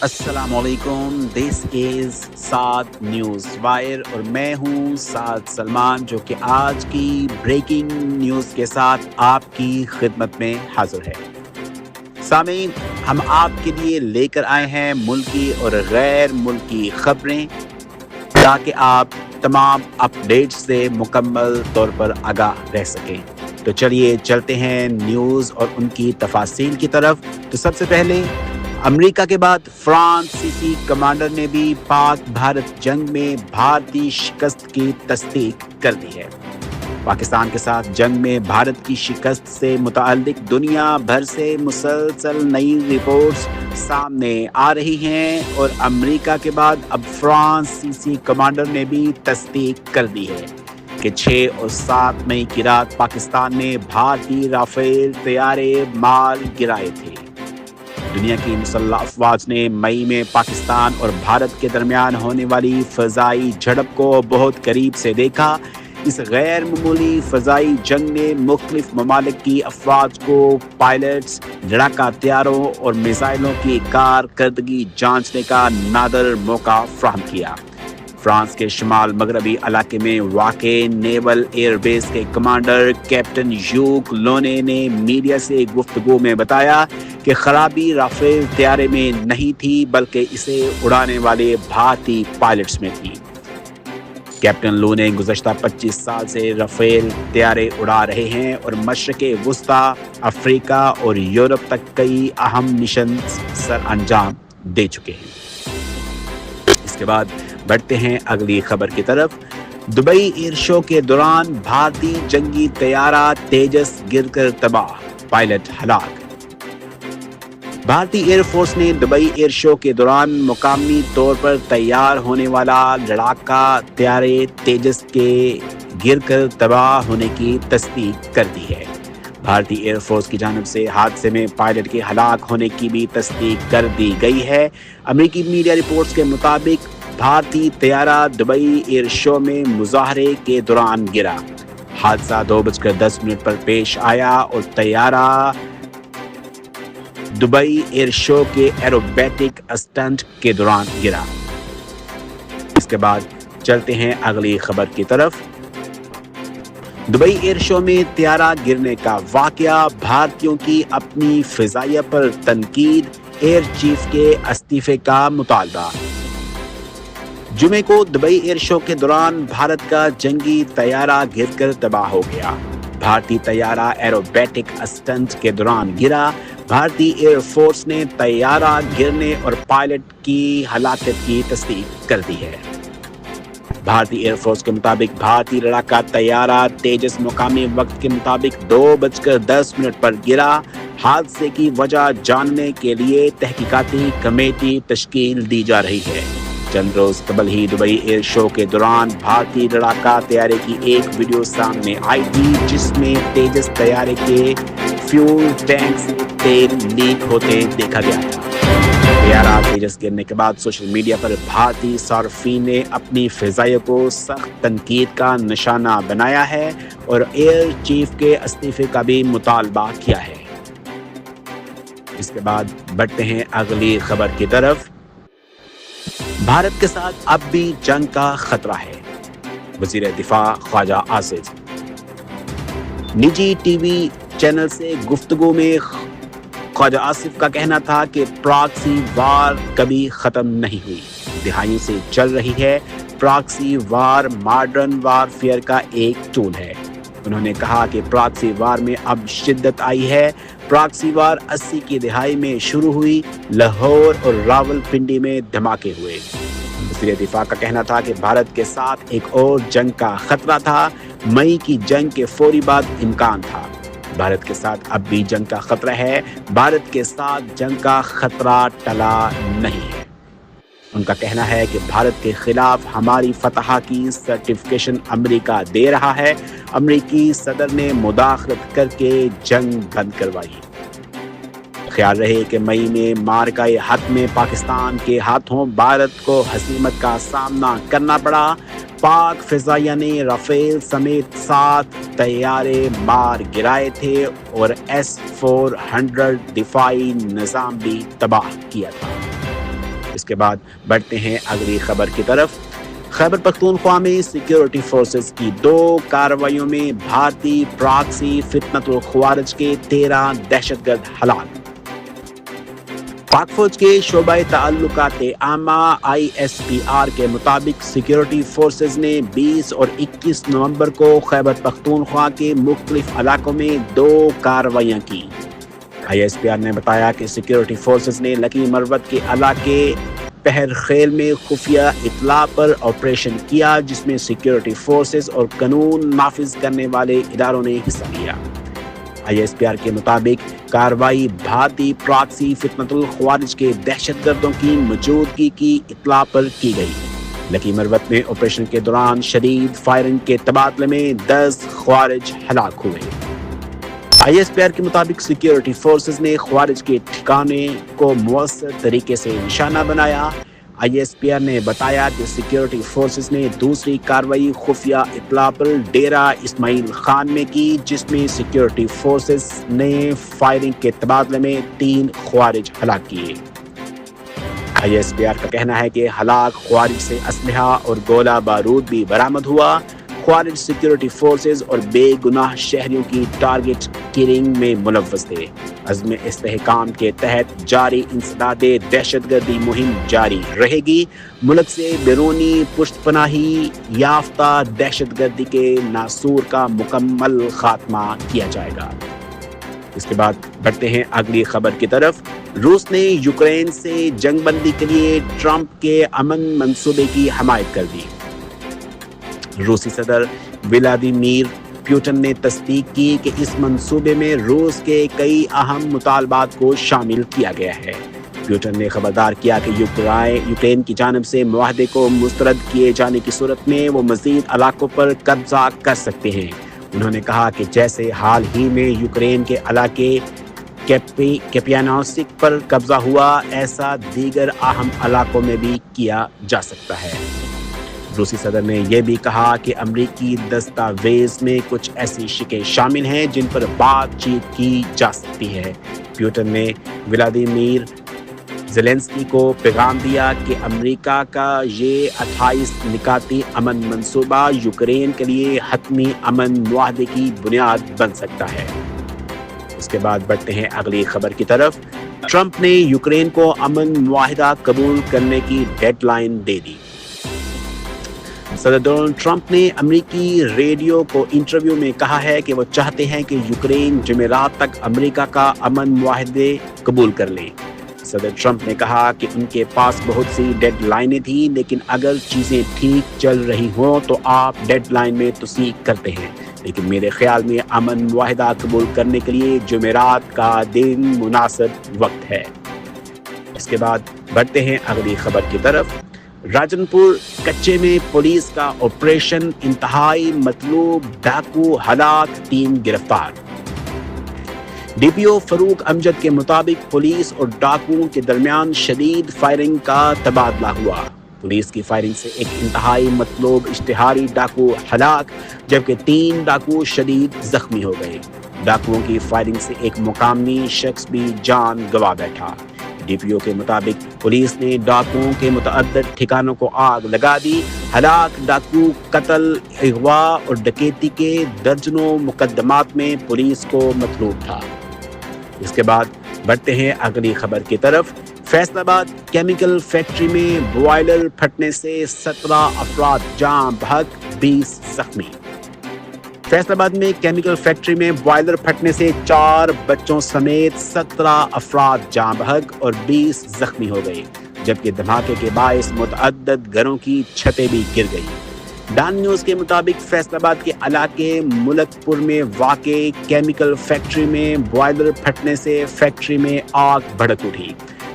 السلام علیکم، دس از سعد news wire اور میں ہوں سعد سلمان جو کہ آج کی بریکنگ نیوز کے ساتھ آپ کی خدمت میں حاضر ہے۔ سامعین، ہم آپ کے لیے لے کر آئے ہیں ملکی اور غیر ملکی خبریں تاکہ آپ تمام اپڈیٹ سے مکمل طور پر آگاہ رہ سکیں۔ تو چلیے چلتے ہیں نیوز اور ان کی تفاصیل کی طرف۔ تو سب سے پہلے امریکہ کے بعد فرانسیسی کمانڈر نے بھی پاک بھارت جنگ میں بھارتی شکست کی تصدیق کر دی ہے۔ پاکستان کے ساتھ جنگ میں بھارت کی شکست سے متعلق دنیا بھر سے مسلسل نئی رپورٹس سامنے آ رہی ہیں اور امریکہ کے بعد اب فرانسیسی کمانڈر نے بھی تصدیق کر دی ہے کہ 6 اور 7 مئی کی رات پاکستان نے بھارتی رافیل طیارے مار گرائے تھے۔ دنیا کی مسلح افواج نے مئی میں پاکستان اور بھارت کے درمیان ہونے والی فضائی جھڑپ کو بہت قریب سے دیکھا۔ اس غیر معمولی فضائی جنگ نے مختلف ممالک کی افواج کو پائلٹس، لڑاکا طیاروں اور میزائلوں کی کارکردگی جانچنے کا نادر موقع فراہم کیا۔ فرانس کے شمال مغربی علاقے میں واقع نیول ایئر بیس کے کمانڈر کیپٹن ژوک لونے نے میڈیا سے گفتگو میں بتایا کہ خرابی رافیل طیارے میں نہیں تھی بلکہ اسے اڑانے والے بھارتی پائلٹس میں تھی۔ کیپٹن لو نے گزشتہ 25 سال سے رافیل طیارے اڑا رہے ہیں اور مشرق وسطیٰ، افریقہ اور یورپ تک کئی اہم مشن سر انجام دے چکے ہیں۔ اس کے بعد بڑھتے ہیں اگلی خبر کی طرف۔ دبئی ایئر شو کے دوران بھارتی جنگی طیارہ تیجس گر کر تباہ، پائلٹ ہلاک۔ بھارتی ایئر فورس نے دبئی ایئر شو کے دوران مقامی طور پر تیار ہونے والا لڑاکا طیارے تیجس کے گر کر تباہ ہونے کی تصدیق کر دی ہے۔ بھارتی ایئر فورس کی جانب سے حادثے میں پائلٹ کے ہلاک ہونے کی بھی تصدیق کر دی گئی ہے۔ امریکی میڈیا رپورٹس کے مطابق بھارتی طیارہ دبئی ایئر شو میں مظاہرے کے دوران گرا۔ حادثہ 2:10 پر پیش آیا اور طیارہ دبئی ایئر شو کے ایروبیٹک اسٹنٹ کے دوران گرا۔ اس کے بعد چلتے ہیں اگلی خبر کی طرف۔ دبئی ایئر شو میں طیارہ گرنے کا واقعہ، بھارتیوں کی اپنی فضائیہ پر تنقید، ایئر چیف کے استعفے کا مطالبہ۔ جمعے کو دبئی ایئر شو کے دوران بھارت کا جنگی طیارہ گر کر تباہ ہو گیا۔ بھارتی طیارہ ایروبیٹک اسٹنٹ کے دوران گرا۔ بھارتی ایئر فورس نے طیارہ گرنے اور پائلٹ کی ہلاکت کی تصدیق کر دی ہے۔ بھارتی ایئر فورس کے مطابق بھارتی لڑاکا طیارہ تیجس مقامی وقت کے مطابق 2:10 پر گرا۔ حادثے کی وجہ جاننے کے لیے تحقیقاتی کمیٹی تشکیل دی جا رہی ہے۔ چند روز قبل ہی دبئی ایئر شو کے دوران بھارتی لڑاکا طیارے کی ایک ویڈیو سامنے آئی تھی جس میں تیجس طیارے کے فیول ٹینک سے تیل لیک ہوتے دیکھا گیا تھا۔ طیارہ تیجس گرنے کے بعد سوشل میڈیا پر بھارتی صارفین نے اپنی فضائیہ کو سخت تنقید کا نشانہ بنایا ہے اور ایئر چیف کے استعفے کا بھی مطالبہ کیا ہے۔ اس کے بعد بڑھتے ہیں اگلی خبر کی طرف۔ بھارت کے ساتھ اب بھی جنگ کا خطرہ ہے، وزیر دفاع خواجہ آصف۔ نجی ٹی وی چینل سے گفتگو میں خواجہ آصف کا کہنا تھا کہ پراکسی وار کبھی ختم نہیں ہوئی، دہائیوں سے چل رہی ہے۔ پراکسی وار ماڈرن وارفیئر کا ایک ٹول ہے۔ انہوں نے کہا کہ پراکسی وار میں اب شدت آئی ہے۔ پراکسی وار 80 کی دہائی میں شروع ہوئی، لاہور اور راول پنڈی میں دھماکے ہوئے۔ وزیر دفاع کا کہنا تھا کہ بھارت کے ساتھ ایک اور جنگ کا خطرہ تھا، مئی کی جنگ کے فوری بعد امکان تھا۔ بھارت کے ساتھ اب بھی جنگ کا خطرہ ہے، بھارت کے ساتھ جنگ کا خطرہ ٹلا نہیں ہے۔ ان کا کہنا ہے کہ بھارت کے خلاف ہماری فتح کی سرٹیفکیشن امریکہ دے رہا ہے۔ امریکی صدر نے مداخلت کر کے جنگ بند کروائی۔ خیال رہے کہ مئی میں معرکہ حق میں پاکستان کے ہاتھوں بھارت کو ہزیمت کا سامنا کرنا پڑا۔ پاک فضائیہ نے رافیل سمیت 7 طیارے مار گرائے تھے اور S-400 دفاعی نظام بھی تباہ کیا تھا۔ اس کے بعد بڑھتے ہیں اگلی خبر کی طرف۔ خیبر پختونخوا میں سیکیورٹی فورسز کی 2 کارروائیوں میں بھارتی پراکسی فتنۃ الخوارج کے 13 دہشت گرد ہلاک۔ پاک فوج کے شعبہ تعلقات عامہ ISPR کے مطابق سیکیورٹی فورسز نے 20 اور 21 نومبر کو خیبر پختونخوا کے مختلف علاقوں میں 2 کارروائیاں کی۔ ISPR نے بتایا کہ سیکیورٹی فورسز نے لکی مروت کے علاقے پہر خیل میں خفیہ اطلاع پر آپریشن کیا، جس میں سیکیورٹی فورسز اور قانون نافذ کرنے والے اداروں نے حصہ لیا۔ ISPR کے مطابق کارروائی بھارتی پراکسی فتنۃ الخوارج کے دہشت گردوں کی موجودگی کی اطلاع پر کی گئی۔ لکی مروت میں آپریشن کے دوران شدید فائرنگ کے تبادلے میں 10 خوارج ہلاک ہوئے۔ ISPR کے مطابق سیکیورٹی فورسز نے خوارج کے ٹھکانے کو مؤثر طریقے سے نشانہ بنایا۔ ISPR نے بتایا کہ سیکیورٹی فورسز نے دوسری کارروائی خفیہ اطلاع پر ڈیرہ اسماعیل خان میں کی، جس میں سیکیورٹی فورسز نے فائرنگ کے تبادلے میں 3 خوارج ہلاک کیے۔ ISPR کا کہنا ہے کہ ہلاک خوارج سے اسلحہ اور گولہ بارود بھی برآمد ہوا۔ خوارج سیکیورٹی فورسز اور بے گناہ شہریوں کی ٹارگٹ کلنگ میں ملوث تھے۔ عزم استحکام کے تحت جاری انسداد دہشت گردی مہم جاری رہے گی۔ ملک سے بیرونی پشت پناہی یافتہ دہشت گردی کے ناسور کا مکمل خاتمہ کیا جائے گا۔ اس کے بعد بڑھتے ہیں اگلی خبر کی طرف۔ روس نے یوکرین سے جنگ بندی کے لیے ٹرمپ کے امن منصوبے کی حمایت کر دی۔ روسی صدر ولادیمیر پیوٹن نے تصدیق کی کہ اس منصوبے میں روس کے کئی اہم مطالبات کو شامل کیا گیا ہے۔ پیوٹن نے خبردار کیا کہ یوکرین کی جانب سے معاہدے کو مسترد کیے جانے کی صورت میں وہ مزید علاقوں پر قبضہ کر سکتے ہیں۔ انہوں نے کہا کہ جیسے حال ہی میں یوکرین کے علاقے کیپیانوسک پر قبضہ ہوا، ایسا دیگر اہم علاقوں میں بھی کیا جا سکتا ہے۔ روسی صدر نے یہ بھی کہا کہ امریکی دستاویز میں کچھ ایسی شقیں شامل ہیں جن پر بات چیت کی جا سکتی ہے۔ پیوٹن نے ولادیمیر زیلنسکی کو پیغام دیا کہ امریکہ کا یہ 28 نکاتی امن منصوبہ یوکرین کے لیے حتمی امن معاہدے کی بنیاد بن سکتا ہے۔ اس کے بعد بڑھتے ہیں اگلی خبر کی طرف۔ ٹرمپ نے یوکرین کو امن معاہدہ قبول کرنے کی ڈیڈ لائن دے دی۔ صدر ڈونلڈ ٹرمپ نے امریکی ریڈیو کو انٹرویو میں کہا ہے کہ وہ چاہتے ہیں کہ یوکرین جمعرات تک امریکہ کا امن معاہدے قبول کر لے۔ صدر ٹرمپ نے کہا کہ ان کے پاس بہت سی ڈیڈ لائنیں تھیں، لیکن اگر چیزیں ٹھیک چل رہی ہوں تو آپ ڈیڈ لائن میں توسیع کرتے ہیں، لیکن میرے خیال میں امن معاہدہ قبول کرنے کے لیے جمعرات کا دن مناسب وقت ہے۔ اس کے بعد بڑھتے ہیں اگلی خبر کی طرف۔ راجن پور کچے میں پولیس کا آپریشن، انتہائی مطلوب ڈاکو ہلاک، 3 گرفتار۔ DPO فاروق امجد کے مطابق پولیس اور ڈاکوؤں کے درمیان شدید فائرنگ کا تبادلہ ہوا۔ پولیس کی فائرنگ سے ایک انتہائی مطلوب اشتہاری ڈاکو ہلاک، جبکہ 3 ڈاکو شدید زخمی ہو گئے۔ ڈاکوؤں کی فائرنگ سے ایک مقامی شخص بھی جان گنوا بیٹھا۔ DPO کے مطابق پولیس نے ڈاکوؤں کے متعدد ٹھکانوں کو آگ لگا دی۔ ہلاک ڈاکو قتل، اغوا اور ڈکیتی کے درجنوں مقدمات میں پولیس کو مطلوب تھا۔ اس کے بعد بڑھتے ہیں اگلی خبر کی طرف۔ فیصل آباد کیمیکل فیکٹری میں بوائلر پھٹنے سے 17 افراد جاں بحق، 20 زخمی۔ فیصل آباد میں کیمیکل فیکٹری میں بوائلر پھٹنے سے 4 بچوں سمیت 17 افراد جاں بحق اور 20 زخمی ہو گئے، جبکہ دھماکے کے باعث متعدد گھروں کی چھتیں بھی گر گئیں۔ ڈان نیوز کے مطابق فیصل آباد کے علاقے ملک پور میں واقع کیمیکل فیکٹری میں بوائلر پھٹنے سے فیکٹری میں آگ بھڑک اٹھی۔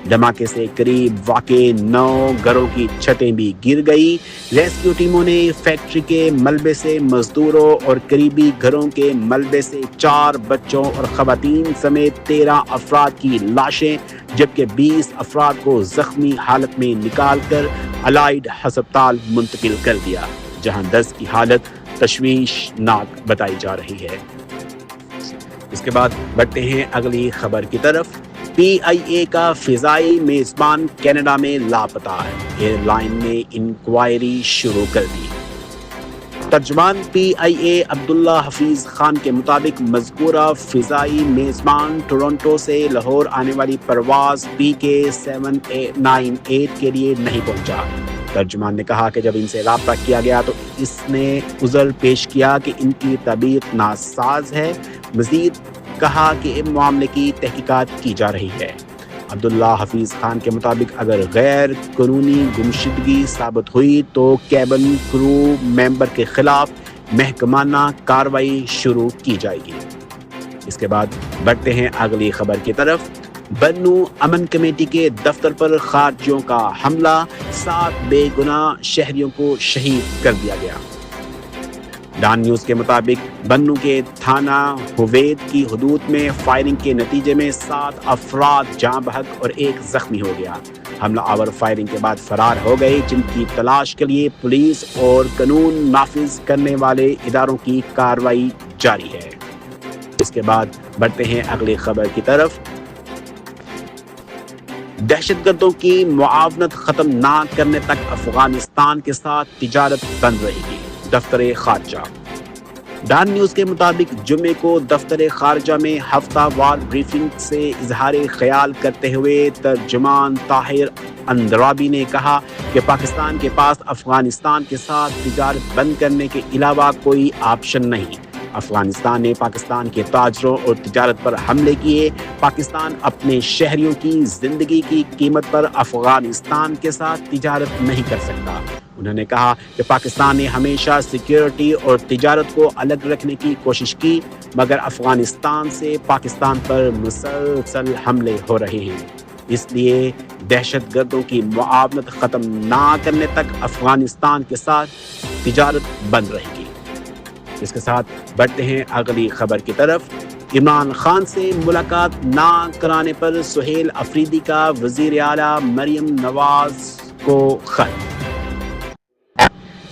دھماکے سے قریب واقع 9 گھروں کی چھتیں بھی گر گئی۔ ریسکیو ٹیموں نے فیکٹری کے ملبے سے مزدوروں اور قریبی گھروں کے ملبے سے 4 بچوں اور خواتین سمیت 13 افراد کی لاشیں، جبکہ 20 افراد کو زخمی حالت میں نکال کر الائیڈ ہسپتال منتقل کر دیا، جہاں 10 کی حالت تشویشناک بتائی جا رہی ہے۔ اس کے بعد بڑھتے ہیں اگلی خبر کی طرف۔ PIA کا فضائی میزبان کینیڈا میں لاپتہ ہے، ایئر لائن نے انکوائری شروع کر دی۔ ترجمان PIA عبداللہ حفیظ خان کے مطابق مذکورہ فضائی میزبان ٹورنٹو سے لاہور آنے والی پرواز PK798 کے لیے نہیں پہنچا۔ ترجمان نے کہا کہ جب ان سے رابطہ کیا گیا تو اس نے عذر پیش کیا کہ ان کی طبیعت ناساز ہے۔ مزید کہا کہ اس معاملے کی تحقیقات کی جا رہی ہے۔ عبداللہ حفیظ خان کے مطابق اگر غیر قانونی گمشدگی ثابت ہوئی تو کیبن کرو ممبر کے خلاف محکمانہ کارروائی شروع کی جائے گی۔ اس کے بعد بڑھتے ہیں اگلی خبر کی طرف۔ بنو امن کمیٹی کے دفتر پر خارجیوں کا حملہ، 7 بے گناہ شہریوں کو شہید کر دیا گیا۔ ڈان نیوز کے مطابق بنو کے تھانہ ہوید کی حدود میں فائرنگ کے نتیجے میں 7 افراد جاں بحق اور 1 زخمی ہو گیا۔ حملہ آور فائرنگ کے بعد فرار ہو گئے، جن کی تلاش کے لیے پولیس اور قانون نافذ کرنے والے اداروں کی کارروائی جاری ہے۔ اس کے بعد بڑھتے ہیں اگلی خبر کی طرف۔ دہشت گردوں کی معاونت ختم نہ کرنے تک افغانستان کے ساتھ تجارت بند رہے گی، دفتر خارجہ۔ ڈان نیوز کے مطابق جمعے کو دفتر خارجہ میں ہفتہ وار بریفنگ سے اظہار خیال کرتے ہوئے ترجمان طاہر اندرابی نے کہا کہ پاکستان کے پاس افغانستان کے ساتھ تجارت بند کرنے کے علاوہ کوئی آپشن نہیں۔ افغانستان نے پاکستان کے تاجروں اور تجارت پر حملے کیے۔ پاکستان اپنے شہریوں کی زندگی کی قیمت پر افغانستان کے ساتھ تجارت نہیں کر سکتا۔ انہوں نے کہا کہ پاکستان نے ہمیشہ سیکیورٹی اور تجارت کو الگ رکھنے کی کوشش کی، مگر افغانستان سے پاکستان پر مسلسل حملے ہو رہے ہیں، اس لیے دہشت گردوں کی معاونت ختم نہ کرنے تک افغانستان کے ساتھ تجارت بند رہے گی۔ اس کے ساتھ بڑھتے ہیں اگلی خبر کی طرف۔ عمران خان سے ملاقات نہ کرانے پر سہیل افریدی کا وزیر اعلیٰ مریم نواز کو خط۔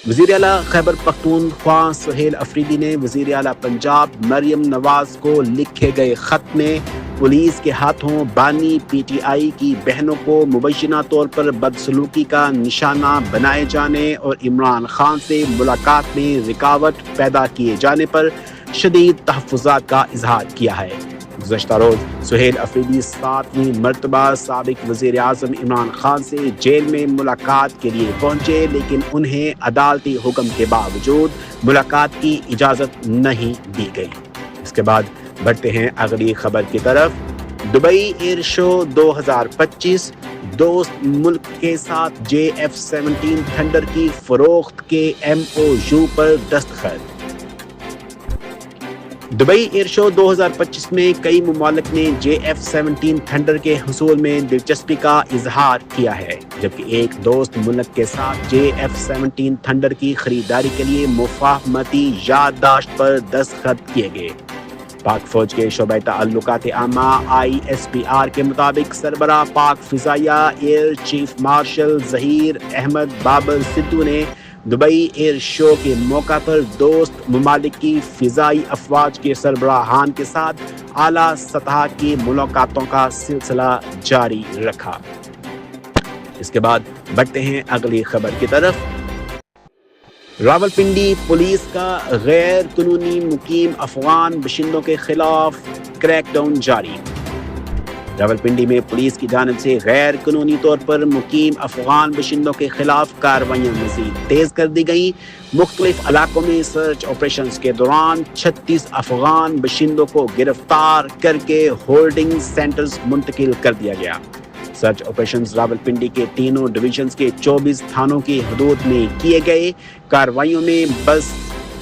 وزیر اعلیٰ خیبر پختونخوا سہیل افریدی نے وزیر اعلیٰ پنجاب مریم نواز کو لکھے گئے خط میں پولیس کے ہاتھوں بانی PTI کی بہنوں کو مبینہ طور پر بدسلوکی کا نشانہ بنائے جانے اور عمران خان سے ملاقات میں رکاوٹ پیدا کیے جانے پر شدید تحفظات کا اظہار کیا ہے۔ گزشتہ روز سہیل افریدی 7ویں مرتبہ سابق وزیر اعظم عمران خان سے جیل میں ملاقات کے لیے پہنچے، لیکن انہیں عدالتی حکم کے باوجود ملاقات کی اجازت نہیں دی گئی۔ اس کے بعد بڑھتے ہیں اگلی خبر کی طرف۔ دبئی ایئر شو 2025، دوست ملک کے ساتھ JF-17 تھنڈر کی فروخت کے MOU پر دستخط۔ دبئی ایئر شو 2025 میں کئی ممالک نے JF-17 تھنڈر کے حصول میں دلچسپی کا اظہار کیا ہے، جبکہ ایک دوست ملک کے ساتھ JF-17 تھنڈر کی خریداری کے لیے مفاہمتی یادداشت پر دستخط کیے گئے۔ پاک فوج کے شعبہ تعلقات عامہ ISPR کے مطابق سربراہ پاک فضائیہ air chief marshal Zaheer Ahmed Babar Sidhu نے دبئی ایئر شو کے موقع پر دوست ممالک کی فضائی افواج کے سربراہان کے ساتھ اعلیٰ سطح کی ملاقاتوں کا سلسلہ جاری رکھا۔ اس کے بعد بڑھتے ہیں اگلی خبر کی طرف۔ راولپنڈی پولیس کا غیر قانونی مقیم افغان باشندوں کے خلاف کریک ڈاؤن جاری۔ راولپنڈی میں پولیس کی جانب سے غیر قانونی طور پر مقیم افغان باشندوں کے خلاف کارروائیاں مزید تیز کر دی گئیں۔ مختلف علاقوں میں سرچ آپریشنز کے دوران 36 افغان باشندوں کو گرفتار کر کے ہولڈنگ سینٹرز منتقل کر دیا گیا۔ سرچ آپریشنز راولپنڈی کے تینوں ڈویژنز کے 24 تھانوں کی حدود میں کیے گئے۔ کارروائیوں میں بس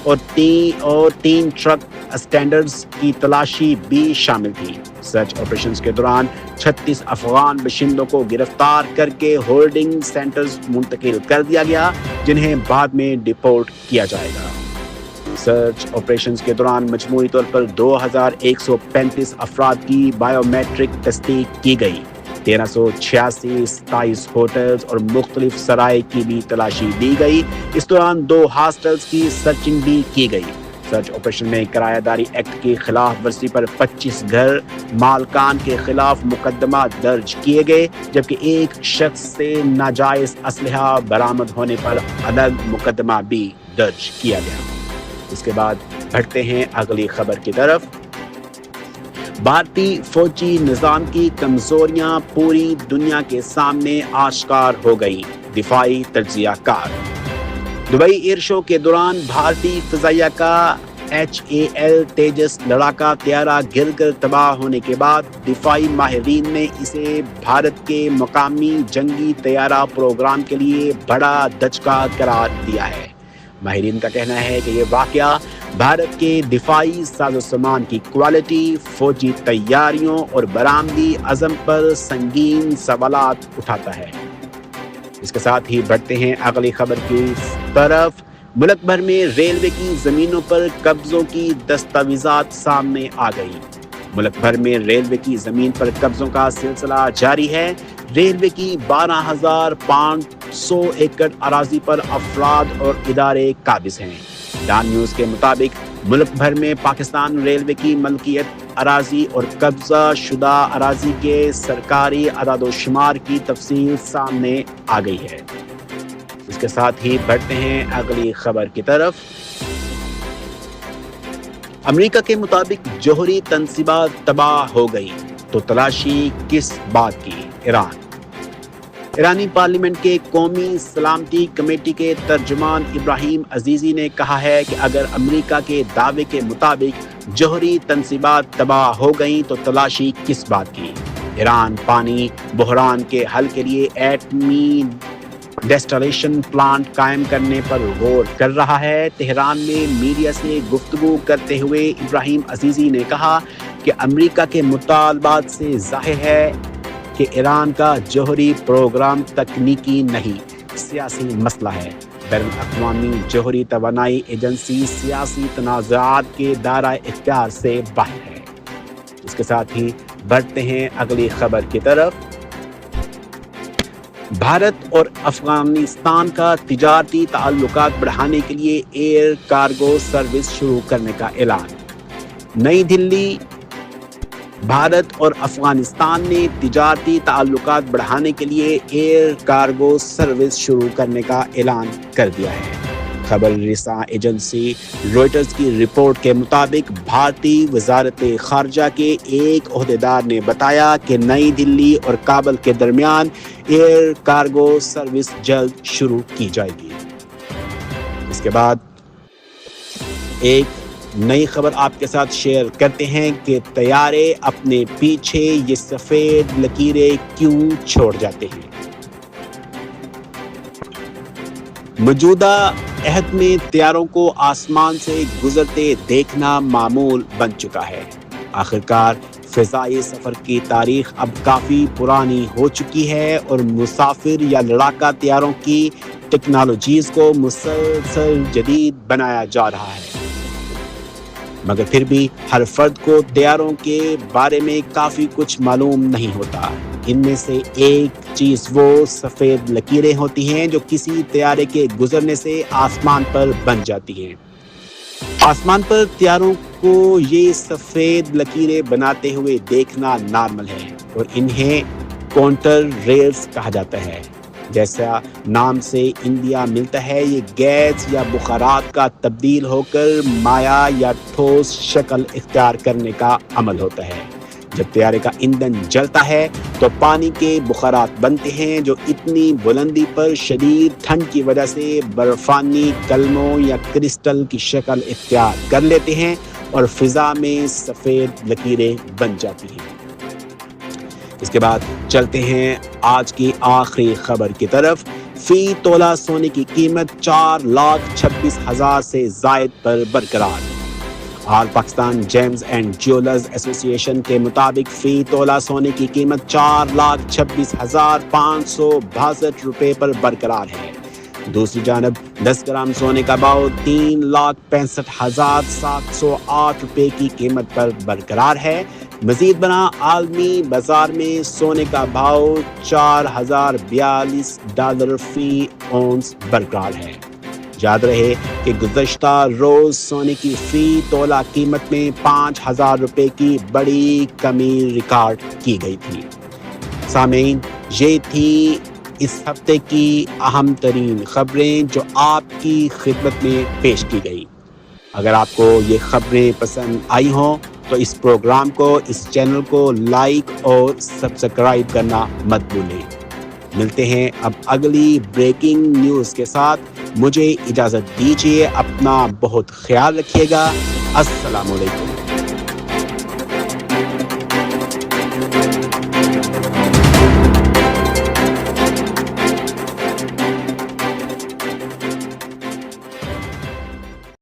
اور تین ٹرک اسٹینڈرز کی تلاشی بھی شامل تھی۔ سرچ آپریشنز کے دوران 36 افغان باشندوں کو گرفتار کر کے ہولڈنگ سینٹرز منتقل کر دیا گیا، جنہیں بعد میں ڈپورٹ کیا جائے گا۔ سرچ آپریشنز کے دوران مجموعی طور پر 2135 افراد کی بائیو میٹرک تصدیق کی گئی۔ 1386 27 ہوٹلز اور مختلف سرائے کی بھی تلاشی دی گئی۔ اس دوران 2 ہاسٹلز کی سرچنگ بھی کی گئی۔ سرچ آپریشن میں کرایہ داری ایکٹ کی خلاف ورزی پر 25 گھر مالکان کے خلاف مقدمات درج کیے گئے، جبکہ ایک شخص سے ناجائز اسلحہ برآمد ہونے پر الگ مقدمہ بھی درج کیا گیا۔ اس کے بعد بڑھتے ہیں اگلی خبر کی طرف۔ بھارتی فوجی نظام کی کمزوریاں پوری دنیا کے سامنے آشکار ہو گئی، دفاعی تجزیہ کار۔ دبئی ایئر شو کے دوران بھارتی فضائیہ کا HAL تیجس لڑاکا طیارہ گر کر تباہ ہونے کے بعد دفاعی ماہرین نے اسے بھارت کے مقامی جنگی طیارہ پروگرام کے لیے بڑا دھچکا قرار دیا ہے۔ ماہرین کا کہنا ہے کہ یہ واقعہ بھارت کے دفاعی ساز و سامان کی کوالٹی، فوجی تیاریوں اور برآمدی عزم پر سنگین سوالات اٹھاتا ہے۔ اس کے ساتھ ہی بڑھتے ہیں اگلی خبر کی طرف۔ ملک بھر میں ریلوے کی زمینوں پر قبضوں کی دستاویزات سامنے آ گئی۔ ملک بھر میں ریلوے کی زمین پر قبضوں کا سلسلہ جاری ہے۔ ریلوے کی 12,500 ایکڑ اراضی پر افراد اور ادارے قابض ہیں۔ ڈان نیوز کے مطابق ملک بھر میں پاکستان ریلوے کی ملکیت اراضی اور قبضہ شدہ اراضی کے سرکاری اعداد و شمار کی تفصیل سامنے آ گئی ہے۔ اس کے ساتھ ہی بڑھتے ہیں اگلی خبر کی طرف۔ امریکہ کے مطابق جوہری تنصیبات تباہ ہو گئی تو تلاشی کس بات کی؟ ایرانی پارلیمنٹ کے قومی سلامتی کمیٹی کے ترجمان ابراہیم عزیزی نے کہا ہے کہ اگر امریکہ کے دعوے کے مطابق جوہری تنصیبات تباہ ہو گئیں تو تلاشی کس بات کی؟ ایران پانی بحران کے حل کے لیے ایٹمی ڈیسٹلیشن پلانٹ قائم کرنے پر غور کر رہا ہے۔ تہران میں میڈیا سے گفتگو کرتے ہوئے ابراہیم عزیزی نے کہا کہ امریکہ کے مطالبات سے ظاہر ہے کہ ایران کا جوہری پروگرام تکنیکی نہیں، سیاسی مسئلہ ہے۔ بین الاقوامی جوہری توانائی ایجنسی سیاسی تنازعات کے دائرہ اختیار سے باہر ہے۔ اس کے ساتھ ہی بڑھتے ہیں اگلی خبر کی طرف۔ بھارت اور افغانستان کا تجارتی تعلقات بڑھانے کے لیے ایئر کارگو سروس شروع کرنے کا اعلان۔ نئی دہلی۔ بھارت اور افغانستان نے تجارتی تعلقات بڑھانے کے لیے ایئر کارگو سروس شروع کرنے کا اعلان کر دیا ہے۔ خبر رساں ایجنسی روئٹرز کی رپورٹ کے مطابق بھارتی وزارت خارجہ کے ایک عہدیدار نے بتایا کہ نئی دہلی اور کابل کے درمیان ایئر کارگو سروس جلد شروع کی جائے گی۔ اس کے بعد ایک نئی خبر آپ کے ساتھ شیئر کرتے ہیں کہ طیارے اپنے پیچھے یہ سفید لکیریں کیوں چھوڑ جاتے ہیں؟ موجودہ عہد میں طیاروں کو آسمان سے گزرتے دیکھنا معمول بن چکا ہے۔ آخرکار فضائی سفر کی تاریخ اب کافی پرانی ہو چکی ہے اور مسافر یا لڑاکا طیاروں کی ٹیکنالوجیز کو مسلسل جدید بنایا جا رہا ہے، مگر پھر بھی ہر فرد کو طیاروں کے بارے میں کافی کچھ معلوم نہیں ہوتا۔ ان میں سے ایک چیز وہ سفید لکیریں ہوتی ہیں جو کسی طیارے کے گزرنے سے آسمان پر بن جاتی ہیں۔ آسمان پر طیاروں کو یہ سفید لکیریں بناتے ہوئے دیکھنا نارمل ہے اور انہیں کونٹر ریلز کہا جاتا ہے۔ جیسا نام سے انڈیا ملتا ہے، یہ گیس یا بخارات کا تبدیل ہو کر مائع یا ٹھوس شکل اختیار کرنے کا عمل ہوتا ہے۔ جب طیارے کا ایندھن جلتا ہے تو پانی کے بخارات بنتے ہیں جو اتنی بلندی پر شدید ٹھنڈ کی وجہ سے برفانی قلموں یا کرسٹل کی شکل اختیار کر لیتے ہیں اور فضا میں سفید لکیریں بن جاتی ہیں۔ اس کے بعد چلتے ہیں آج کی آخری خبر کی طرف۔ فی تولہ سونے کی قیمت 4,26,000 سے زائد پر برقرار۔ آل پاکستان جیمز اینڈ جیولرز ایسوسی ایشن کے مطابق فی تولہ سونے کی قیمت 4,26,562 روپے پر برقرار ہے۔ دوسری جانب 10 گرام سونے کا بھاؤ 3,65,708 روپے کی قیمت پر برقرار ہے۔ مزید برآں عالمی بازار میں سونے کا بھاؤ $4,042 فی اونس برقرار ہے۔ یاد رہے کہ گزشتہ روز سونے کی فی تولہ قیمت میں 5,000 روپے کی بڑی کمی ریکارڈ کی گئی تھی۔ سامعین، یہ تھی اس ہفتے کی اہم ترین خبریں جو آپ کی خدمت میں پیش کی گئی۔ اگر آپ کو یہ خبریں پسند آئی ہوں تو اس پروگرام کو، اس چینل کو لائک اور سبسکرائب کرنا مت بھولیں۔ ملتے ہیں اب اگلی بریکنگ نیوز کے ساتھ۔ مجھے اجازت دیجیے، اپنا بہت خیال رکھیے گا۔ السلام علیکم۔